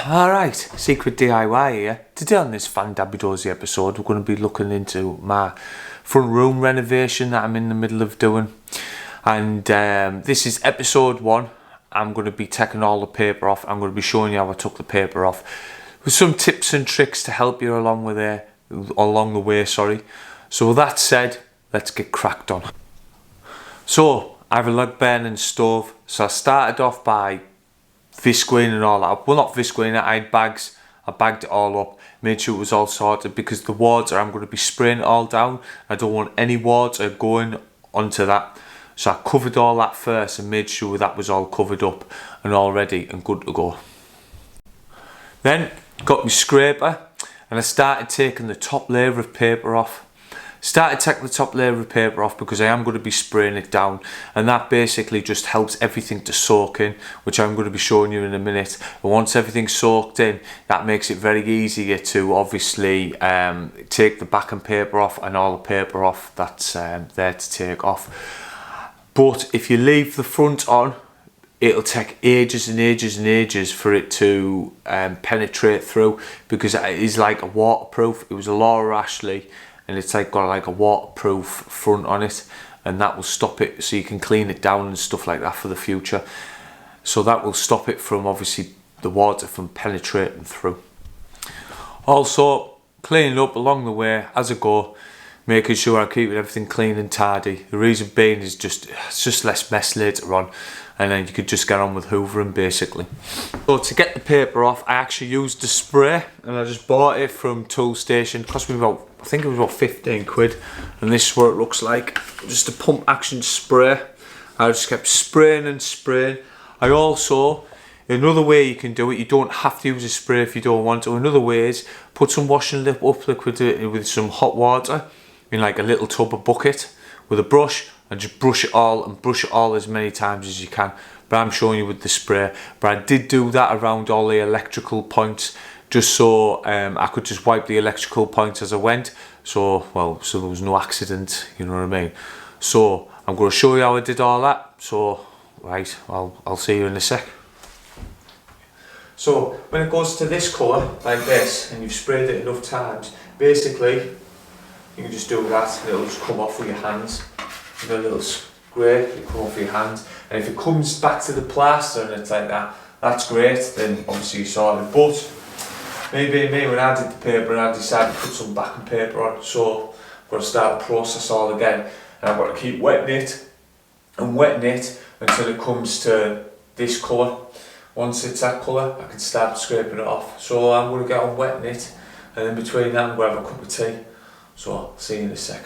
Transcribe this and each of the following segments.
Alright, Secret DIY here. Today on this Fan Dabby Dozy episode, we're going to be looking into my front room renovation that I'm in the middle of doing. And this is episode 1. I'm going to be taking all the paper off. I'm going to be showing you how I took the paper off, with some tips and tricks to help you along the way. So with that said, let's get cracked on. So I have a log burning stove. So I started off by visqueen and all that. Well, not visqueen, I had bags. I bagged it all up, made sure it was all sorted, because the water, I'm going to be spraying it all down. I don't want any water going onto that. So I covered all that first and made sure that was all covered up and all ready and good to go. Then got my scraper and I started taking the top layer of paper off. Because I am going to be spraying it down, and that basically just helps everything to soak in, which I'm going to be showing you in a minute. And once everything's soaked in, that makes it very easier to obviously take the backing paper off and all the paper off that's there to take off. But if you leave the front on, it'll take ages and ages and ages for it to penetrate through, because it is like a waterproof. It was a Laura Ashley, and it's like got like a waterproof front on it, and that will stop it, so you can clean it down and stuff like that for the future. So that will stop it from, obviously, the water from penetrating through. Also, cleaning up along the way as I go, making sure I keep everything clean and tidy. The reason being is it's just less mess later on, and then you could just get on with hoovering basically. So to get the paper off, I actually used the spray, and I just bought it from Tool Station. It cost me about, I think it was about 15 quid, and this is what it looks like. Just a pump action spray. I just kept spraying and spraying. I also, another way you can do it, you don't have to use a spray if you don't want to. Another way is put some washing up liquid with some hot water in like a little tub or bucket with a brush, and just brush it all as many times as you can. But I'm showing you with the spray. But I did do that around all the electrical points, just so I could just wipe the electrical points as I went. So there was no accident, you know what I mean? So I'm going to show you how I did all that. So right, I'll see you in a sec. So when it goes to this colour like this, and you've sprayed it enough times, basically you can just do that and it'll just come off with your hands. And a little scrape, it'll come off with your hands. And if it comes back to the plaster and it's like that, that's great, then obviously you sorted it. But maybe when I did the paper, and I decided to put some backing paper on, so I've got to start the process all again, and I've got to keep wetting it until it comes to this colour. Once it's that colour, I can start scraping it off. So I'm going to get on wetting it, and in between that I'm going to have a cup of tea. So I'll see you in a sec.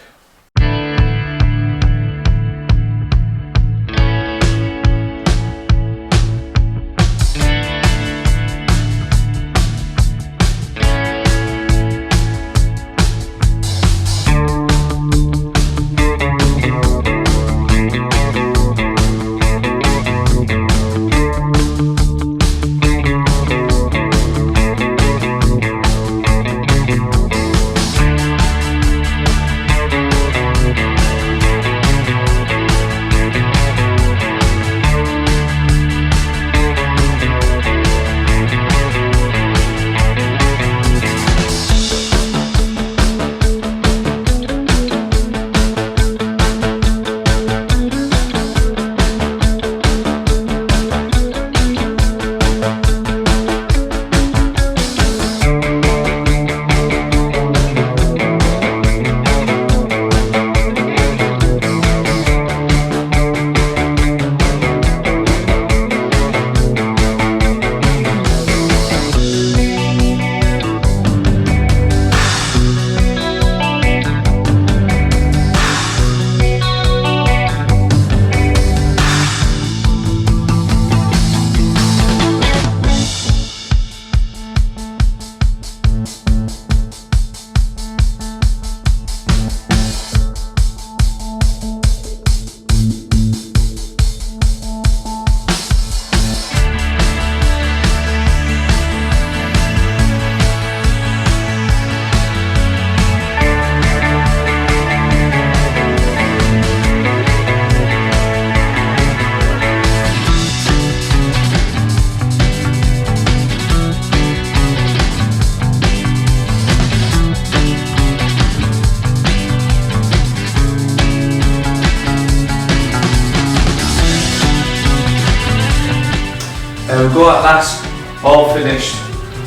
There we go, at last, all finished.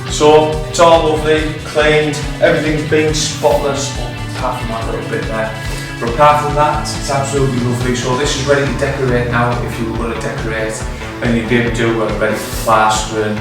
So it's all lovely, cleaned, everything's been spotless, apart from that little bit there. But apart from that, it's absolutely lovely. So this is ready to decorate now. If you were going to decorate, and you'd be able to do it ready for plastering,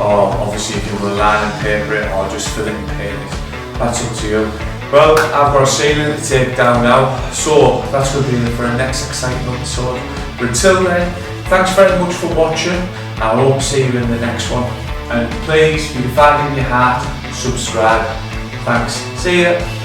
or obviously if you were line and paper it, or just fill it and paint it. That's up to you. Well, I've got a ceiling to take down now, so that's going to be it for our next exciting episode. But until then, thanks very much for watching. I hope to see you in the next one. And please, if you find it in your heart, subscribe. Thanks. See ya.